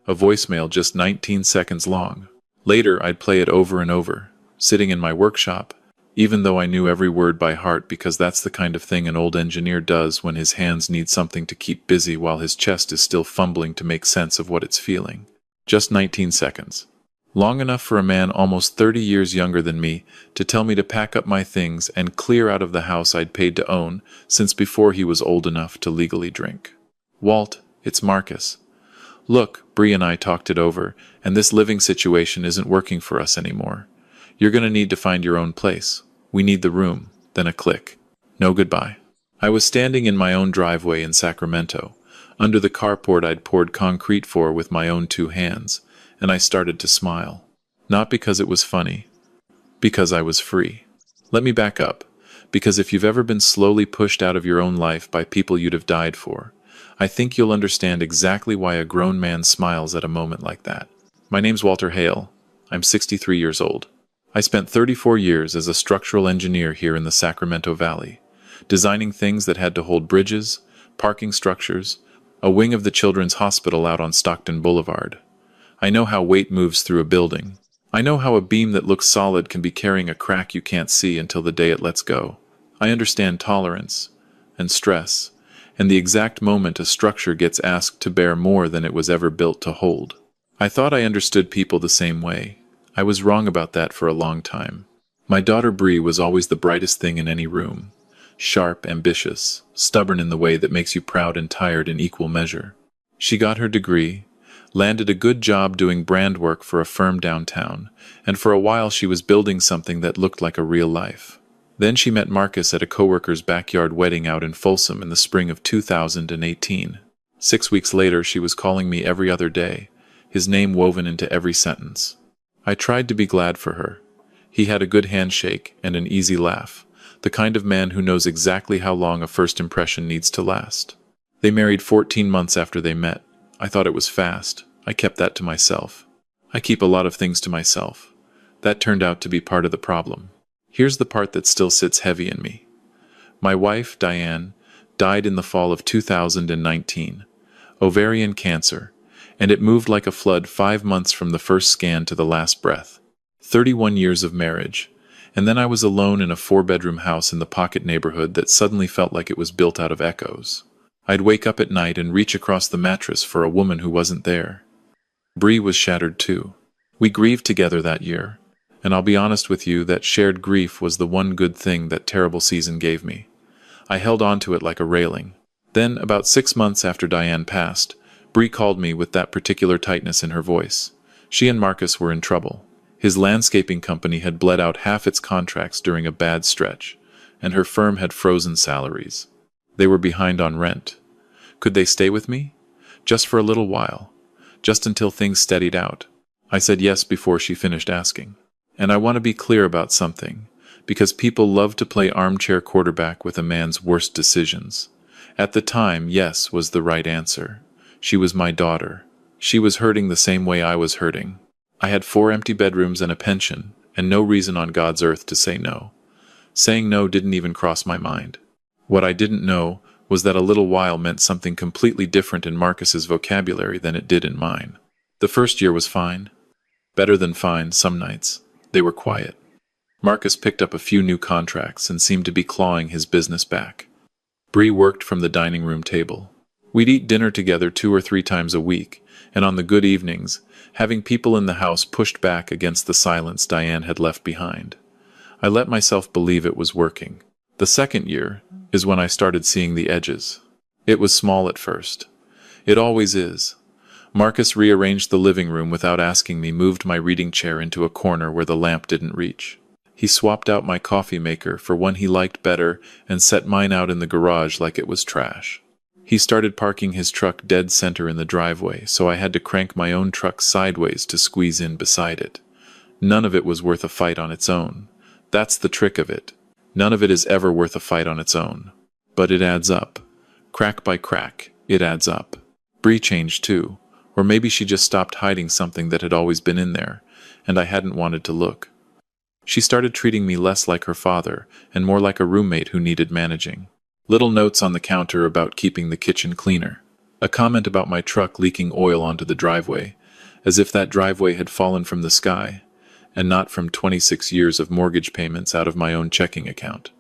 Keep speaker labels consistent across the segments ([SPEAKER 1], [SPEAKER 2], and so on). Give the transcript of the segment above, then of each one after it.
[SPEAKER 1] A voicemail just 19 seconds long. Later, I'd play it over and over, sitting in my workshop, even though I knew every word by heart because that's the kind of thing an old engineer does when his hands need something to keep busy while his chest is still fumbling to make sense of what it's feeling. Just 19 seconds. Long enough for a man almost 30 years younger than me to tell me to pack up my things and clear out of the house I'd paid to own since before he was old enough to legally drink. Walt, it's Marcus. Look, Bree and I talked it over, and this living situation isn't working for us anymore. You're gonna need to find your own place. We need the room. Then a click. No goodbye. I was standing in my own driveway in Sacramento, under the carport I'd poured concrete for with my own 2 hands, and I started to smile. Not because it was funny, because I was free. Let me back up, because if you've ever been slowly pushed out of your own life by people you'd have died for, I think you'll understand exactly why a grown man smiles at a moment like that. My name's Walter Hale. I'm 63 years old. I spent 34 years as a structural engineer here in the Sacramento Valley, designing things that had to hold bridges, parking structures, a wing of the Children's Hospital out on Stockton Boulevard. I know how weight moves through a building. I know how a beam that looks solid can be carrying a crack you can't see until the day it lets go. I understand tolerance and stress and the exact moment a structure gets asked to bear more than it was ever built to hold. I thought I understood people the same way. I was wrong about that for a long time. My daughter Bree was always the brightest thing in any room. Sharp, ambitious, stubborn in the way that makes you proud and tired in equal measure. She got her degree, landed a good job doing brand work for a firm downtown, and for a while she was building something that looked like a real life. Then she met Marcus at a coworker's backyard wedding out in Folsom in the spring of 2018. 6 weeks later, she was calling me every other day, his name woven into every sentence. I tried to be glad for her. He had a good handshake and an easy laugh, the kind of man who knows exactly how long a first impression needs to last. They married 14 months after they met. I thought it was fast. I kept that to myself. I keep a lot of things to myself. That turned out to be part of the problem. Here's the part that still sits heavy in me. My wife, Diane, died in the fall of 2019. Ovarian cancer, and it moved like a flood 5 months from the first scan to the last breath. 31 years of marriage, and then I was alone in a 4-bedroom house in the pocket neighborhood that suddenly felt like it was built out of echoes. I'd wake up at night and reach across the mattress for a woman who wasn't there. Bree was shattered too. We grieved together that year, and I'll be honest with you, that shared grief was the one good thing that terrible season gave me. I held on to it like a railing. Then, about 6 months after Diane passed, Bree called me with that particular tightness in her voice. She and Marcus were in trouble. His landscaping company had bled out half its contracts during a bad stretch, and her firm had frozen salaries. They were behind on rent. Could they stay with me? Just for a little while. Just until things steadied out. I said yes before she finished asking. And I want to be clear about something, because people love to play armchair quarterback with a man's worst decisions. At the time, yes was the right answer. She was my daughter. She was hurting the same way I was hurting. I had 4 empty bedrooms and a pension, and no reason on God's earth to say no. Saying no didn't even cross my mind. What I didn't know was that a little while meant something completely different in Marcus's vocabulary than it did in mine. The first year was fine. Better than fine some nights. They were quiet. Marcus picked up a few new contracts and seemed to be clawing his business back. Bree worked from the dining room table. We'd eat dinner together 2 or 3 times a week, and on the good evenings, having people in the house pushed back against the silence Diane had left behind. I let myself believe it was working. The second year is when I started seeing the edges. It was small at first. It always is. Marcus rearranged the living room without asking me, moved my reading chair into a corner where the lamp didn't reach. He swapped out my coffee maker for one he liked better and set mine out in the garage like it was trash. He started parking his truck dead center in the driveway, so I had to crank my own truck sideways to squeeze in beside it. None of it was worth a fight on its own. That's the trick of it. None of it is ever worth a fight on its own. But it adds up. Crack by crack, it adds up. Bree changed too. Or maybe she just stopped hiding something that had always been in there, and I hadn't wanted to look. She started treating me less like her father, and more like a roommate who needed managing. Little notes on the counter about keeping the kitchen cleaner. A comment about my truck leaking oil onto the driveway, as if that driveway had fallen from the sky, and not from 26 years of mortgage payments out of my own checking account.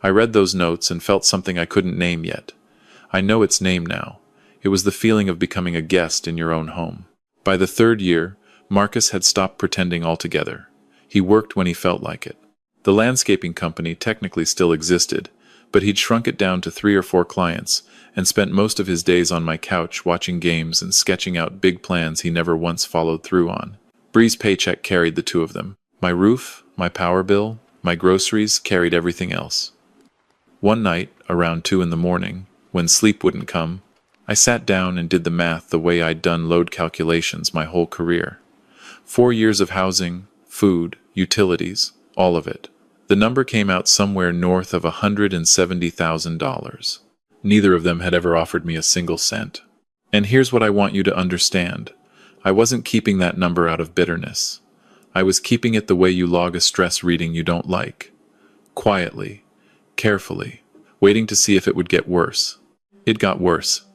[SPEAKER 1] I read those notes and felt something I couldn't name yet. I know its name now. It was the feeling of becoming a guest in your own home. By the third year, Marcus had stopped pretending altogether. He worked when he felt like it. The landscaping company technically still existed, but he'd shrunk it down to 3 or 4 clients and spent most of his days on my couch watching games and sketching out big plans he never once followed through on. Bree's paycheck carried the two of them. My roof, my power bill, my groceries carried everything else. One night, around 2 in the morning, when sleep wouldn't come, I sat down and did the math the way I'd done load calculations my whole career. 4 years of housing, food, utilities, all of it. The number came out somewhere north of $170,000. Neither of them had ever offered me a single cent. And here's what I want you to understand. I wasn't keeping that number out of bitterness. I was keeping it the way you log a stress reading you don't like. Quietly, carefully, waiting to see if it would get worse. It got worse.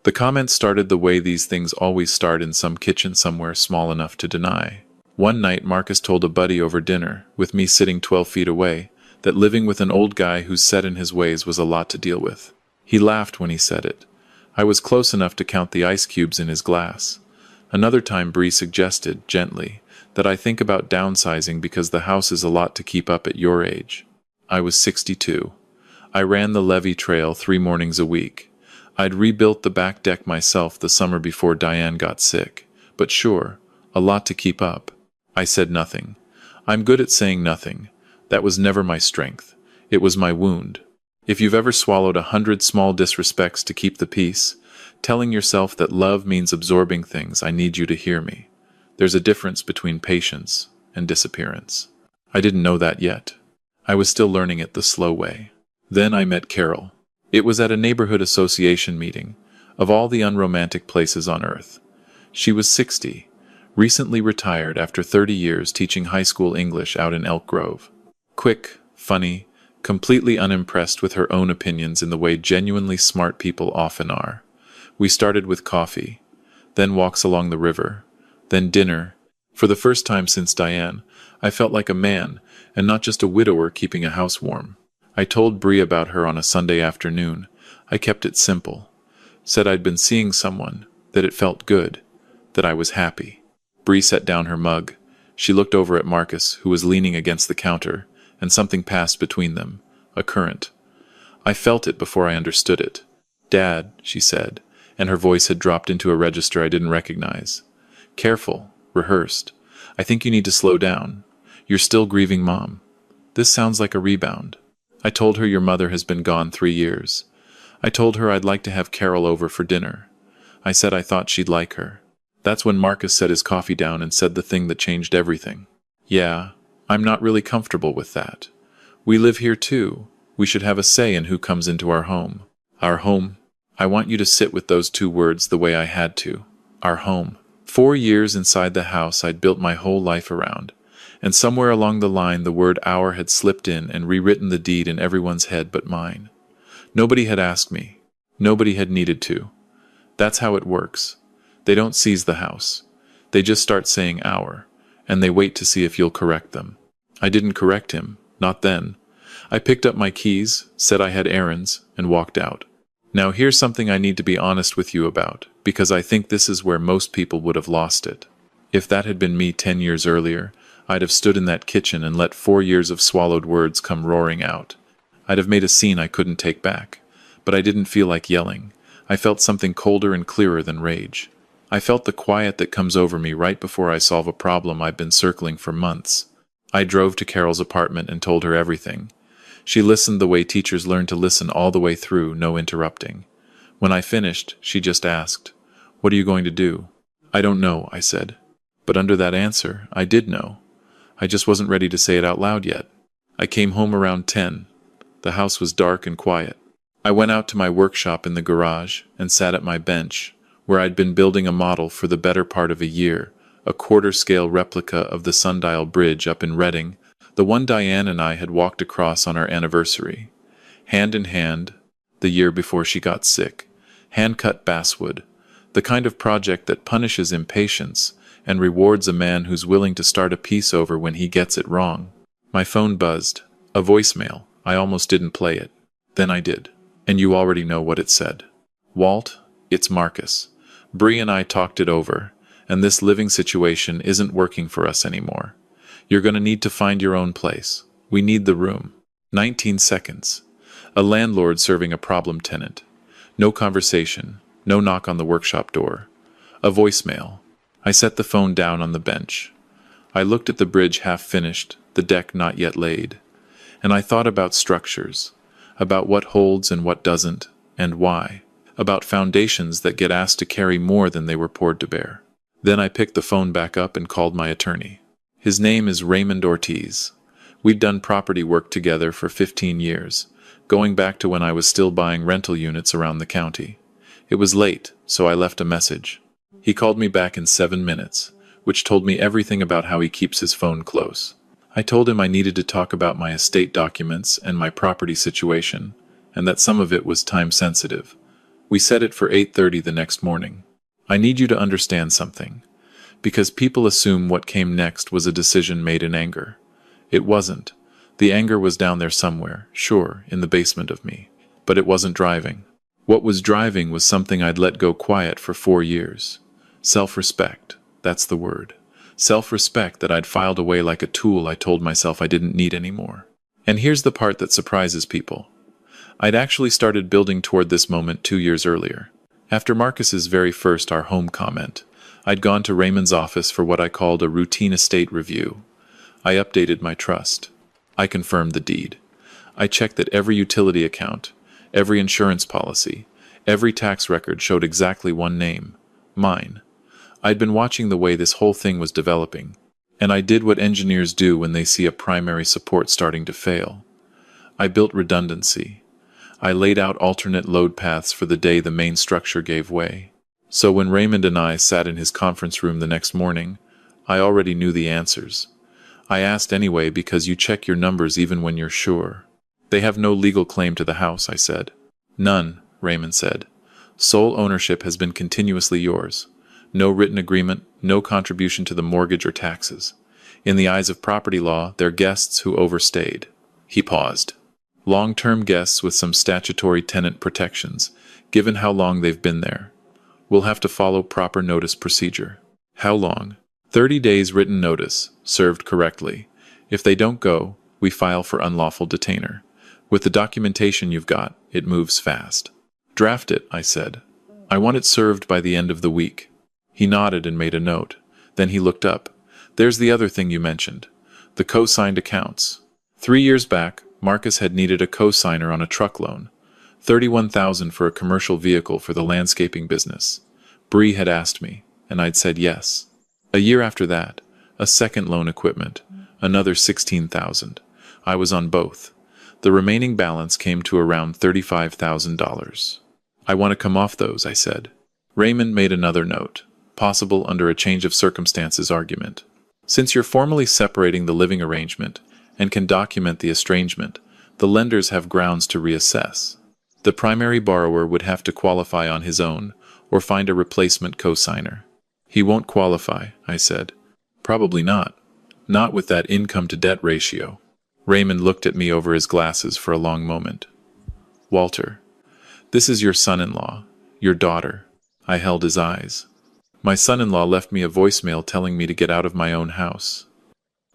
[SPEAKER 1] The comments started the way these things always start, in some kitchen somewhere small enough to deny. One night Marcus told a buddy over dinner, with me sitting 12 feet away, that living with an old guy who's set in his ways was a lot to deal with. He laughed when he said it. I was close enough to count the ice cubes in his glass. Another time Bree suggested, gently, that I think about downsizing because the house is a lot to keep up at your age. I was 62. I ran the levee trail 3 mornings a week. I'd rebuilt the back deck myself the summer before Diane got sick. But sure, a lot to keep up. I said nothing. I'm good at saying nothing. That was never my strength. It was my wound. If you've ever swallowed 100 small disrespects to keep the peace, telling yourself that love means absorbing things, I need you to hear me. There's a difference between patience and disappearance. I didn't know that yet. I was still learning it the slow way. Then I met Carol. It was at a neighborhood association meeting, of all the unromantic places on earth. She was 60. Recently retired after 30 years teaching high school English out in Elk Grove. Quick, funny, completely unimpressed with her own opinions in the way genuinely smart people often are. We started with coffee, then walks along the river, then dinner. For the first time since Diane, I felt like a man, and not just a widower keeping a house warm. I told Bree about her on a Sunday afternoon. I kept it simple. Said I'd been seeing someone, that it felt good, that I was happy. Bree set down her mug. She looked over at Marcus, who was leaning against the counter, and something passed between them, a current. I felt it before I understood it. "Dad," she said, and her voice had dropped into a register I didn't recognize. "Careful, rehearsed. I think you need to slow down. You're still grieving Mom. This sounds like a rebound. I told her your mother has been gone 3 years. I told her I'd like to have Carol over for dinner. I said I thought she'd like her." That's when Marcus set his coffee down and said the thing that changed everything. "Yeah, I'm not really comfortable with that. We live here too. We should have a say in who comes into our home." Our home. I want you to sit with those 2 words the way I had to. Our home. 4 years inside the house I'd built my whole life around, and somewhere along the line the word our had slipped in and rewritten the deed in everyone's head but mine. Nobody had asked me. Nobody had needed to. That's how it works. They don't seize the house. They just start saying our, and they wait to see if you'll correct them. I didn't correct him, not then. I picked up my keys, said I had errands, and walked out. Now here's something I need to be honest with you about, because I think this is where most people would have lost it. If that had been me 10 years earlier, I'd have stood in that kitchen and let 4 years of swallowed words come roaring out. I'd have made a scene I couldn't take back. But I didn't feel like yelling. I felt something colder and clearer than rage. I felt the quiet that comes over me right before I solve a problem I've been circling for months. I drove to Carol's apartment and told her everything. She listened the way teachers learn to listen all the way through, no interrupting. When I finished, she just asked, "What are you going to do?" "I don't know," I said. But under that answer, I did know. I just wasn't ready to say it out loud yet. I came home around 10. The house was dark and quiet. I went out to my workshop in the garage and sat at my bench, where I'd been building a model for the better part of a year, a quarter-scale replica of the Sundial Bridge up in Reading, the one Diane and I had walked across on our anniversary. Hand in hand, the year before she got sick. Hand-cut basswood, The kind of project that punishes impatience and rewards a man who's willing to start a piece over when he gets it wrong. My phone buzzed. A voicemail. I almost didn't play it. Then I did. And you already know what it said. Walt, it's Marcus. Bree and I talked it over, and this living situation isn't working for us anymore. You're going to need to find your own place. We need the room. 19 seconds. A landlord serving a problem tenant. No conversation. No knock on the workshop door. A voicemail. I set the phone down on the bench. I looked at the bridge half finished, the deck not yet laid. And I thought about structures, about what holds and what doesn't, and why. About foundations that get asked to carry more than they were poured to bear. Then I picked the phone back up and called my attorney. His name is Raymond Ortiz. We'd done property work together for 15 years, going back to when I was still buying rental units around the county. It was late, so I left a message. He called me back in 7 minutes, which told me everything about how he keeps his phone close. I told him I needed to talk about my estate documents and my property situation, and that some of it was time-sensitive. We set it for 8:30 the next morning. I need you to understand something, because people assume what came next was a decision made in anger. It wasn't. The anger was down there somewhere, sure, in the basement of me, but it wasn't driving. What was driving was something I'd let go quiet for 4 years. Self-respect, that's the word. Self-respect that I'd filed away like a tool I told myself I didn't need anymore. And here's the part that surprises people. I'd actually started building toward this moment 2 years earlier. After Marcus's very first "our home" comment, I'd gone to Raymond's office for what I called a routine estate review. I updated my trust. I confirmed the deed. I checked that every utility account, every insurance policy, every tax record showed exactly one name, mine. I'd been watching the way this whole thing was developing, and I did what engineers do when they see a primary support starting to fail. I built redundancy. I laid out alternate load paths for the day the main structure gave way. So when Raymond and I sat in his conference room the next morning, I already knew the answers. I asked anyway because you check your numbers even when you're sure. They have no legal claim to the house, I said. None, Raymond said. Sole ownership has been continuously yours. No written agreement, no contribution to the mortgage or taxes. In the eyes of property law, they're guests who overstayed. He paused. Long-term guests with some statutory tenant protections, given how long they've been there. We'll have to follow proper notice procedure. How long? 30 days written notice, served correctly. If they don't go, we file for unlawful detainer. With the documentation you've got, it moves fast. Draft it, I said. I want it served by the end of the week. He nodded and made a note. Then he looked up. There's the other thing you mentioned. The co-signed accounts. 3 years back, Marcus had needed a co-signer on a truck loan. $31,000 for a commercial vehicle for the landscaping business. Bree had asked me, and I'd said yes. A year after that, a second loan equipment, another $16,000. I was on both. The remaining balance came to around $35,000. I want to come off those, I said. Raymond made another note, possible under a change of circumstances argument. Since you're formally separating the living arrangement and can document the estrangement, the lenders have grounds to reassess. The primary borrower would have to qualify on his own or find a replacement co-signer. He won't qualify, I said. Probably not. Not with that income-to-debt ratio. Raymond looked at me over his glasses for a long moment. Walter, this is your son-in-law, your daughter. I held his eyes. My son-in-law left me a voicemail telling me to get out of my own house.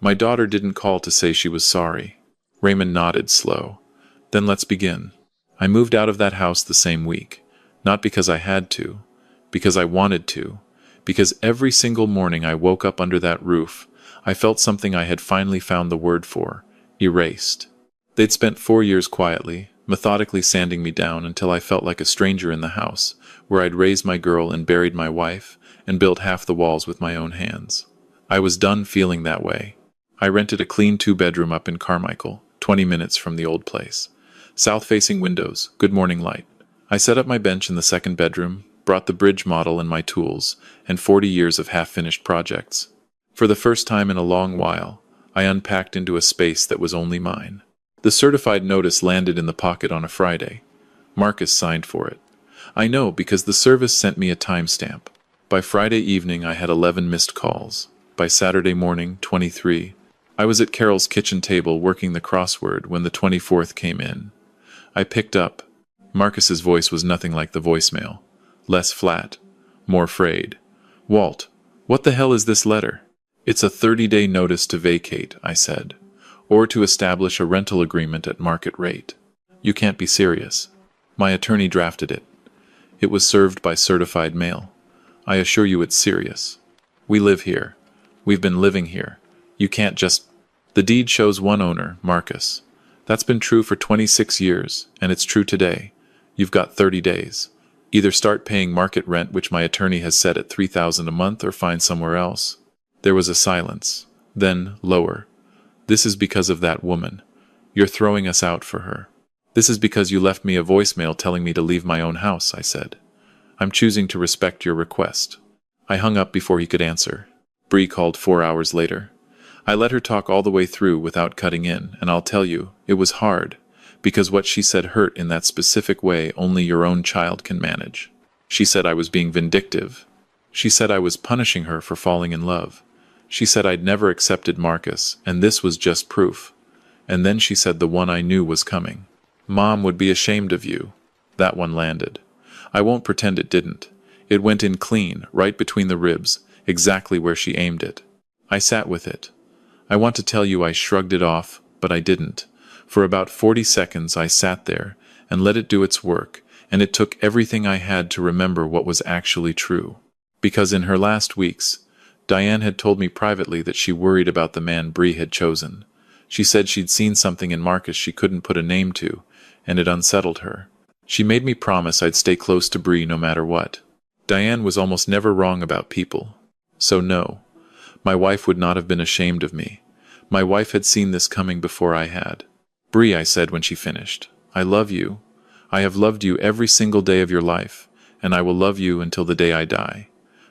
[SPEAKER 1] My daughter didn't call to say she was sorry. Raymond nodded slow. Then let's begin. I moved out of that house the same week. Not because I had to. Because I wanted to. Because every single morning I woke up under that roof, I felt something I had finally found the word for. Erased. They'd spent 4 years quietly, methodically sanding me down until I felt like a stranger in the house, where I'd raised my girl and buried my wife, and built half the walls with my own hands. I was done feeling that way. I rented a clean 2-bedroom up in Carmichael, 20 minutes from the old place. South-facing windows, good morning light. I set up my bench in the second bedroom, brought the bridge model and my tools, and 40 years of half-finished projects. For the first time in a long while, I unpacked into a space that was only mine. The certified notice landed in the pocket on a Friday. Marcus signed for it. I know, because the service sent me a timestamp. By Friday evening, I had 11 missed calls. By Saturday morning, 23. I was at Carol's kitchen table working the crossword when the 24th came in. I picked up. Marcus's voice was nothing like the voicemail. Less flat. More frayed. Walt, what the hell is this letter? It's a 30-day notice to vacate, I said. Or to establish a rental agreement at market rate. You can't be serious. My attorney drafted it. It was served by certified mail. I assure you it's serious. We live here. We've been living here. You can't just... The deed shows one owner, Marcus. That's been true for 26 years, and it's true today. You've got 30 days. Either start paying market rent, which my attorney has set at $3,000 a month, or find somewhere else. There was a silence. Then, lower. This is because of that woman. You're throwing us out for her. This is because you left me a voicemail telling me to leave my own house, I said. I'm choosing to respect your request. I hung up before he could answer. Bree called 4 hours later. I let her talk all the way through without cutting in, and I'll tell you, it was hard, because what she said hurt in that specific way only your own child can manage. She said I was being vindictive. She said I was punishing her for falling in love. She said I'd never accepted Marcus, and this was just proof. And then she said the one I knew was coming. Mom would be ashamed of you. That one landed. I won't pretend it didn't. It went in clean, right between the ribs, exactly where she aimed it. I sat with it. I want to tell you I shrugged it off, but I didn't. For about 40 seconds I sat there and let it do its work, and it took everything I had to remember what was actually true. Because in her last weeks, Diane had told me privately that she worried about the man Bree had chosen. She said she'd seen something in Marcus she couldn't put a name to, and it unsettled her. She made me promise I'd stay close to Bree no matter what. Diane was almost never wrong about people. So no, my wife would not have been ashamed of me. My wife had seen this coming before I had. Bree, I said when she finished, I love you. I have loved you every single day of your life, and I will love you until the day I die.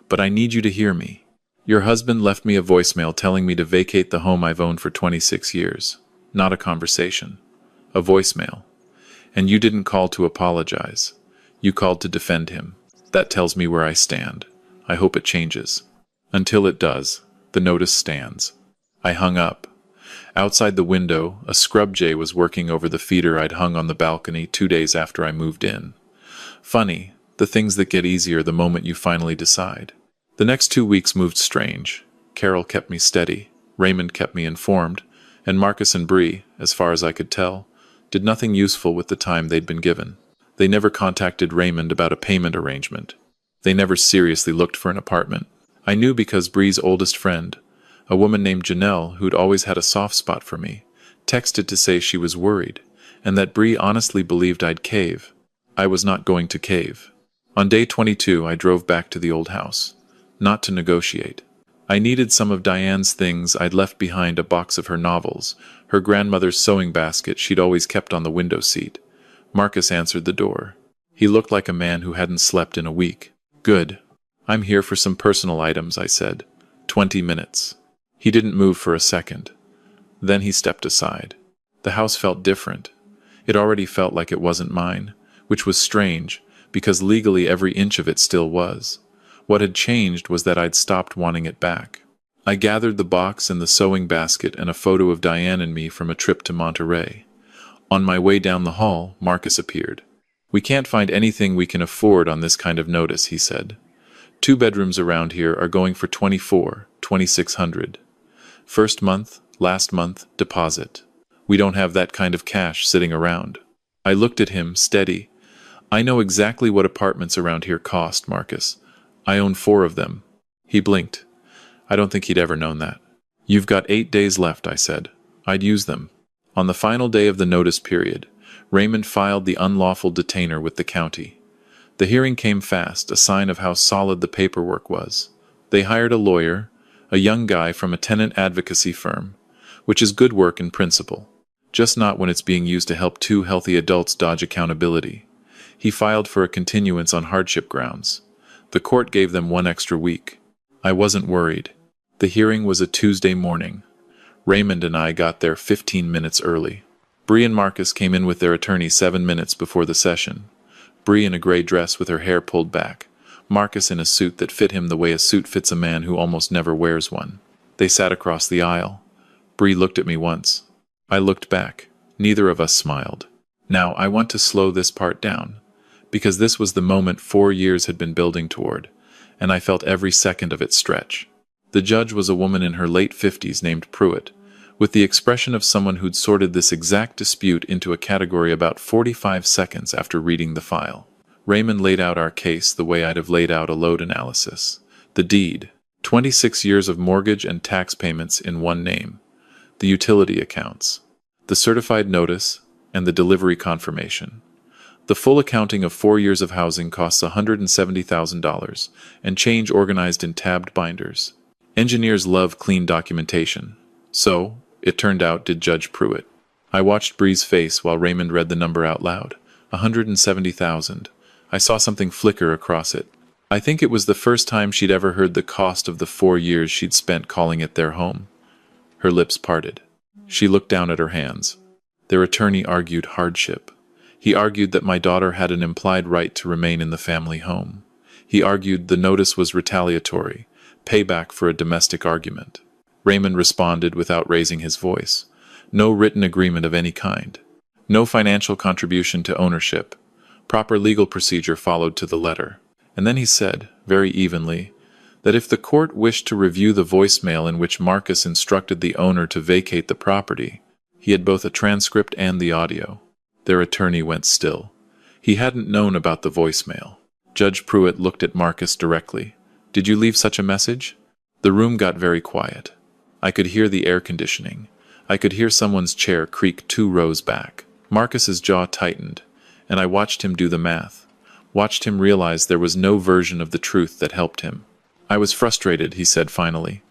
[SPEAKER 1] But I need you to hear me. Your husband left me a voicemail telling me to vacate the home I've owned for 26 years. Not a conversation. A voicemail. And you didn't call to apologize. You called to defend him. That tells me where I stand. I hope it changes. Until it does, the notice stands. I hung up. Outside the window, a scrub jay was working over the feeder I'd hung on the balcony 2 days after I moved in. Funny, the things that get easier the moment you finally decide. The next 2 weeks moved strange. Carol kept me steady, Raymond kept me informed, and Marcus and Bree, as far as I could tell, did nothing useful with the time they'd been given. They never contacted Raymond about a payment arrangement. They never seriously looked for an apartment. I knew because Bree's oldest friend, a woman named Janelle, who'd always had a soft spot for me, texted to say she was worried, and that Bree honestly believed I'd cave. I was not going to cave. On day 22, I drove back to the old house. Not to negotiate. I needed some of Diane's things. I'd left behind a box of her novels, her grandmother's sewing basket she'd always kept on the window seat. Marcus answered the door. He looked like a man who hadn't slept in a week. Good. I'm here for some personal items, I said. 20 minutes. He didn't move for a second. Then he stepped aside. The house felt different. It already felt like it wasn't mine, which was strange, because legally every inch of it still was. What had changed was that I'd stopped wanting it back. I gathered the box and the sewing basket and a photo of Diane and me from a trip to Monterey. On my way down the hall, Marcus appeared. We can't find anything we can afford on this kind of notice, he said. 2 bedrooms around here are going for $2,600. First month, last month, deposit. We don't have that kind of cash sitting around. I looked at him, steady. I know exactly what apartments around here cost, Marcus. I own 4 of them. He blinked. I don't think he'd ever known that. You've got 8 days left, I said. I'd use them. On the final day of the notice period, Raymond filed the unlawful detainer with the county. The hearing came fast, a sign of how solid the paperwork was. They hired a lawyer, a young guy from a tenant advocacy firm, which is good work in principle, just not when it's being used to help 2 healthy adults dodge accountability. He filed for a continuance on hardship grounds. The court gave them 1 extra week. I wasn't worried. The hearing was a Tuesday morning. Raymond and I got there 15 minutes early. Bree and Marcus came in with their attorney 7 minutes before the session. Bree in a gray dress with her hair pulled back, Marcus in a suit that fit him the way a suit fits a man who almost never wears one. They sat across the aisle. Bree looked at me once. I looked back. Neither of us smiled. Now, I want to slow this part down, because this was the moment 4 years had been building toward, and I felt every second of it stretch. The judge was a woman in her late 50s named Pruitt, with the expression of someone who'd sorted this exact dispute into a category about 45 seconds after reading the file. Raymond laid out our case the way I'd have laid out a load analysis. The deed, 26 years of mortgage and tax payments in one name, the utility accounts, the certified notice, and the delivery confirmation. The full accounting of 4 years of housing costs $170,000, and change organized in tabbed binders. Engineers love clean documentation. So, it turned out, did Judge Pruitt. I watched Bree's face while Raymond read the number out loud. 170,000. I saw something flicker across it. I think it was the first time she'd ever heard the cost of the 4 years she'd spent calling it their home. Her lips parted. She looked down at her hands. Their attorney argued hardship. He argued that my daughter had an implied right to remain in the family home. He argued the notice was retaliatory, payback for a domestic argument. Raymond responded without raising his voice. No written agreement of any kind. No financial contribution to ownership. Proper legal procedure followed to the letter. And then he said, very evenly, that if the court wished to review the voicemail in which Marcus instructed the owner to vacate the property, he had both a transcript and the audio. Their attorney went still. He hadn't known about the voicemail. Judge Pruitt looked at Marcus directly. Did you leave such a message? The room got very quiet. I could hear the air conditioning. I could hear someone's chair creak 2 rows back. Marcus's jaw tightened, and I watched him do the math. Watched him realize there was no version of the truth that helped him. I was frustrated, he said finally.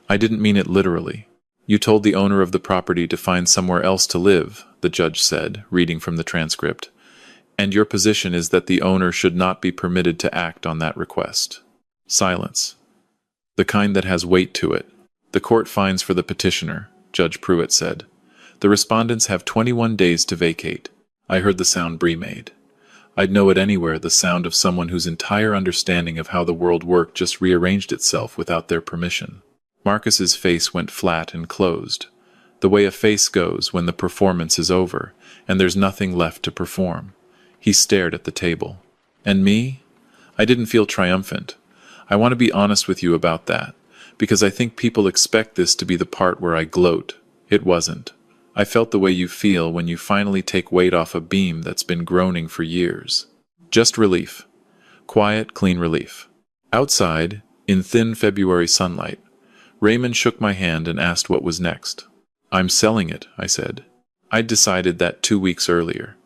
[SPEAKER 1] I didn't mean it literally. You told the owner of the property to find somewhere else to live, the judge said, reading from the transcript. And your position is that the owner should not be permitted to act on that request. Silence. The kind that has weight to it. The court finds for the petitioner, Judge Pruitt said. The respondents have 21 days to vacate. I heard the sound Bree made. I'd know it anywhere, the sound of someone whose entire understanding of how the world worked just rearranged itself without their permission. Marcus's face went flat and closed, the way a face goes when the performance is over and there's nothing left to perform. He stared at the table. And me? I didn't feel triumphant. I want to be honest with you about that, because I think people expect this to be the part where I gloat. It wasn't. I felt the way you feel when you finally take weight off a beam that's been groaning for years. Just relief. Quiet, clean relief. Outside, in thin February sunlight, Raymond shook my hand and asked what was next. I'm selling it, I said. I'd decided that 2 weeks earlier.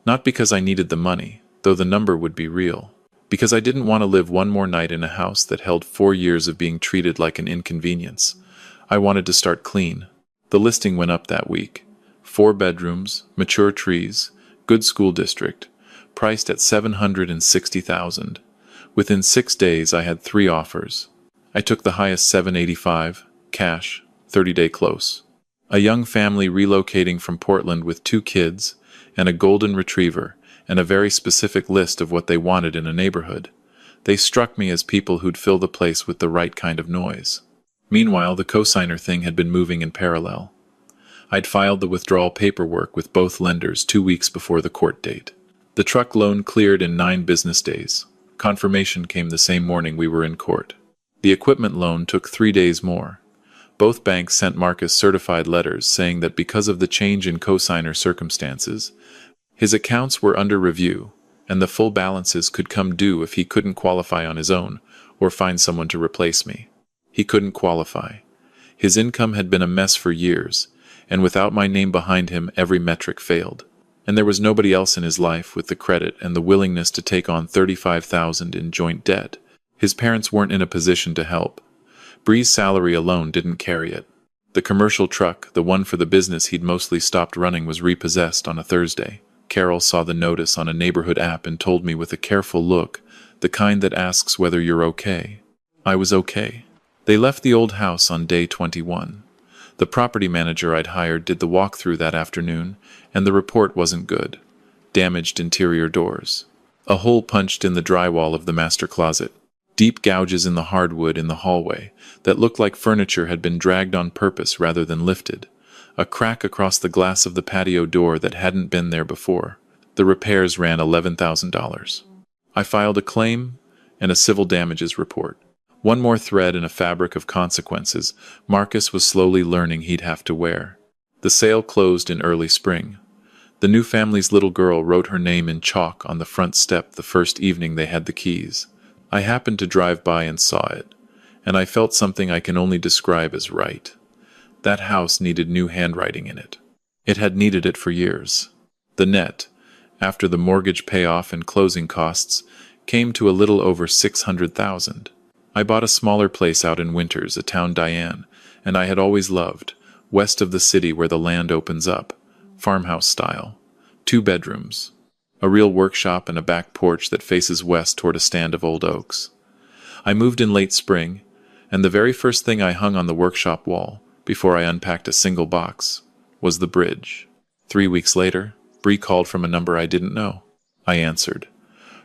[SPEAKER 1] Not because I needed the money, though the number would be real. Because I didn't want to live one more night in a house that held 4 years of being treated like an inconvenience. I wanted to start clean. The listing went up that week. 4 bedrooms, mature trees, good school district, priced at $760,000. Within 6 days I had 3 offers. I took the highest $785, cash, 30-day close. A young family relocating from Portland with 2 kids and a golden retriever and a very specific list of what they wanted in a neighborhood. They struck me as people who'd fill the place with the right kind of noise. Meanwhile, the cosigner thing had been moving in parallel. I'd filed the withdrawal paperwork with both lenders 2 weeks before the court date. The truck loan cleared in 9 business days. Confirmation came the same morning we were in court. The equipment loan took 3 days more. Both banks sent Marcus certified letters saying that because of the change in cosigner circumstances, his accounts were under review, and the full balances could come due if he couldn't qualify on his own or find someone to replace me. He couldn't qualify. His income had been a mess for years, and without my name behind him, every metric failed. And there was nobody else in his life with the credit and the willingness to take on $35,000 in joint debt. His parents weren't in a position to help. Bree's salary alone didn't carry it. The commercial truck, the one for the business he'd mostly stopped running, was repossessed on a Thursday. Carol saw the notice on a neighborhood app and told me with a careful look, the kind that asks whether you're okay. I was okay. They left the old house on day 21. The property manager I'd hired did the walkthrough that afternoon, and the report wasn't good. Damaged interior doors. A hole punched in the drywall of the master closet. Deep gouges in the hardwood in the hallway that looked like furniture had been dragged on purpose rather than lifted. A crack across the glass of the patio door that hadn't been there before. The repairs ran $11,000. I filed a claim and a civil damages report. One more thread in a fabric of consequences Marcus was slowly learning he'd have to wear. The sale closed in early spring. The new family's little girl wrote her name in chalk on the front step the first evening they had the keys. I happened to drive by and saw it, and I felt something I can only describe as right. That house needed new handwriting in it. It had needed it for years. The net, after the mortgage payoff and closing costs, came to a little over $600,000. I bought a smaller place out in Winters, a town Diane, and I had always loved, west of the city where the land opens up, farmhouse style. 2 bedrooms. A real workshop and a back porch that faces west toward a stand of old oaks. I moved in late spring, and the very first thing I hung on the workshop wall, before I unpacked a single box, was the bridge. 3 weeks later, Bree called from a number I didn't know. I answered.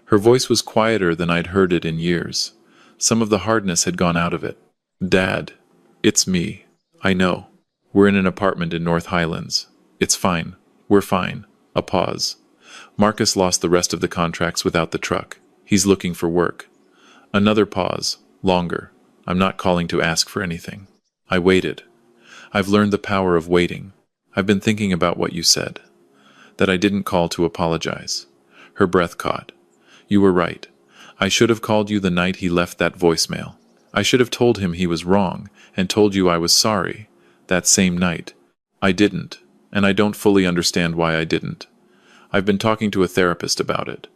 [SPEAKER 1] Her voice was quieter than I'd heard it in years. Some of the hardness had gone out of it. Dad, it's me. I know. We're in an apartment in North Highlands. It's fine. We're fine. A pause. Marcus lost the rest of the contracts without the truck. He's looking for work. Another pause. Longer. I'm not calling to ask for anything. I waited. I've learned the power of waiting. I've been thinking about what you said. That I didn't call to apologize. Her breath caught. You were right. I should have called you the night he left that voicemail. I should have told him he was wrong and told you I was sorry. That same night. I didn't, and I don't fully understand why I didn't. I've been talking to a therapist about it.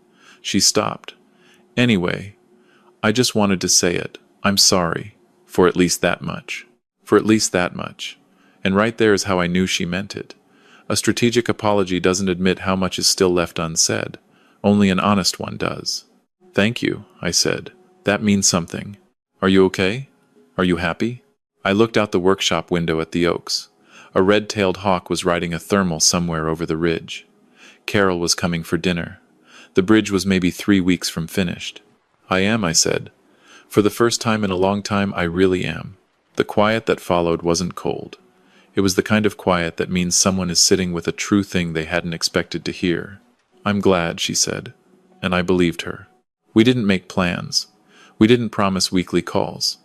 [SPEAKER 1] She stopped. Anyway, I just wanted to say it. I'm sorry. For at least that much. For at least that much. And right there is how I knew she meant it. A strategic apology doesn't admit how much is still left unsaid. Only an honest one does. Thank you, I said. That means something. Are you okay? Are you happy? I looked out the workshop window at the oaks. A red-tailed hawk was riding a thermal somewhere over the ridge. Carol was coming for dinner. The bridge was maybe 3 weeks from finished. I am, I said. For the first time in a long time, I really am. The quiet that followed wasn't cold. It was the kind of quiet that means someone is sitting with a true thing they hadn't expected to hear. I'm glad, she said, and I believed her. We didn't make plans. We didn't promise weekly calls.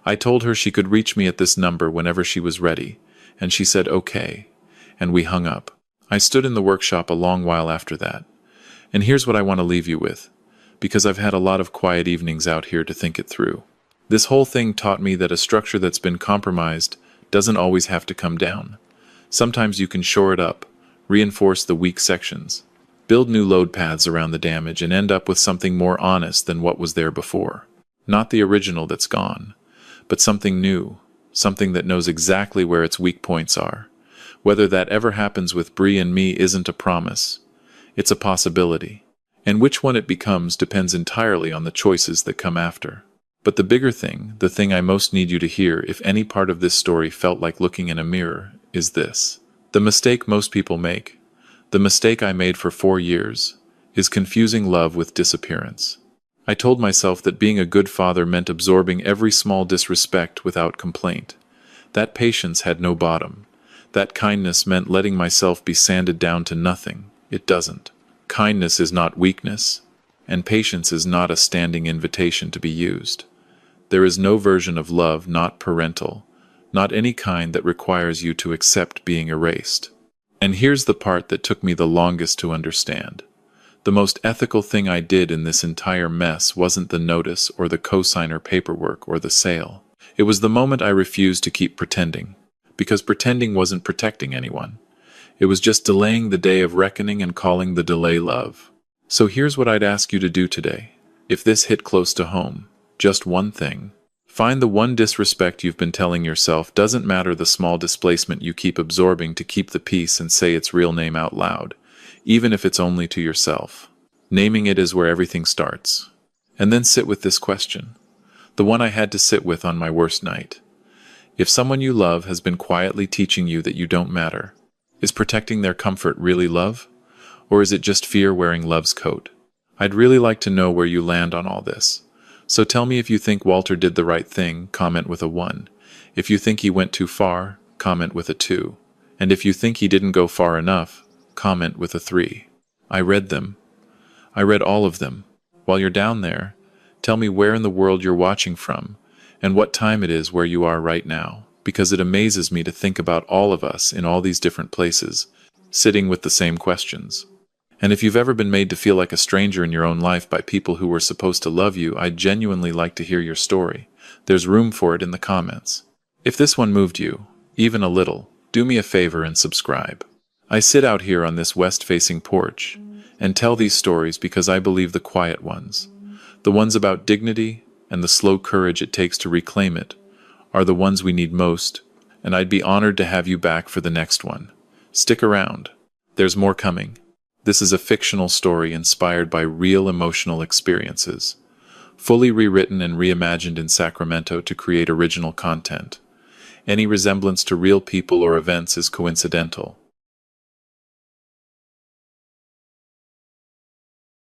[SPEAKER 1] I told her she could reach me at this number whenever she was ready, and she said okay, and we hung up. I stood in the workshop a long while after that. And here's what I want to leave you with, because I've had a lot of quiet evenings out here to think it through. This whole thing taught me that a structure that's been compromised doesn't always have to come down. Sometimes you can shore it up, reinforce the weak sections, build new load paths around the damage, and end up with something more honest than what was there before. Not the original that's gone, but something new, something that knows exactly where its weak points are. Whether that ever happens with Bree and me isn't a promise. It's a possibility. And which one it becomes depends entirely on the choices that come after. But the bigger thing, the thing I most need you to hear if any part of this story felt like looking in a mirror, is this. The mistake most people make, the mistake I made for 4 years, is confusing love with disappearance. I told myself that being a good father meant absorbing every small disrespect without complaint. That patience had no bottom. That kindness meant letting myself be sanded down to nothing. It doesn't. Kindness is not weakness, and patience is not a standing invitation to be used. There is no version of love not parental, not any kind that requires you to accept being erased. And here's the part that took me the longest to understand. The most ethical thing I did in this entire mess wasn't the notice or the cosigner paperwork or the sale. It was the moment I refused to keep pretending, because pretending wasn't protecting anyone. It was just delaying the day of reckoning and calling the delay love. So here's what I'd ask you to do today. If this hit close to home, just one thing. Find the one disrespect you've been telling yourself. Doesn't matter the small displacement you keep absorbing to keep the peace, and say its real name out loud, even if it's only to yourself. Naming it is where everything starts. And then sit with this question. The one I had to sit with on my worst night. If someone you love has been quietly teaching you that you don't matter, is protecting their comfort really love? Or is it just fear wearing love's coat? I'd really like to know where you land on all this. So tell me if you think Walter did the right thing, comment with a 1. If you think he went too far, comment with a 2. And if you think he didn't go far enough, comment with a 3. I read them. I read all of them. While you're down there, tell me where in the world you're watching from, and what time it is where you are right now, because it amazes me to think about all of us in all these different places, sitting with the same questions. And if you've ever been made to feel like a stranger in your own life by people who were supposed to love you, I'd genuinely like to hear your story. There's room for it in the comments. If this one moved you, even a little, do me a favor and subscribe. I sit out here on this west-facing porch and tell these stories because I believe the quiet ones, the ones about dignity and the slow courage it takes to reclaim it, are the ones we need most, and I'd be honored to have you back for the next one. Stick around. There's more coming. This is a fictional story inspired by real emotional experiences, fully rewritten and reimagined in Sacramento to create original content. Any resemblance to real people or events is coincidental,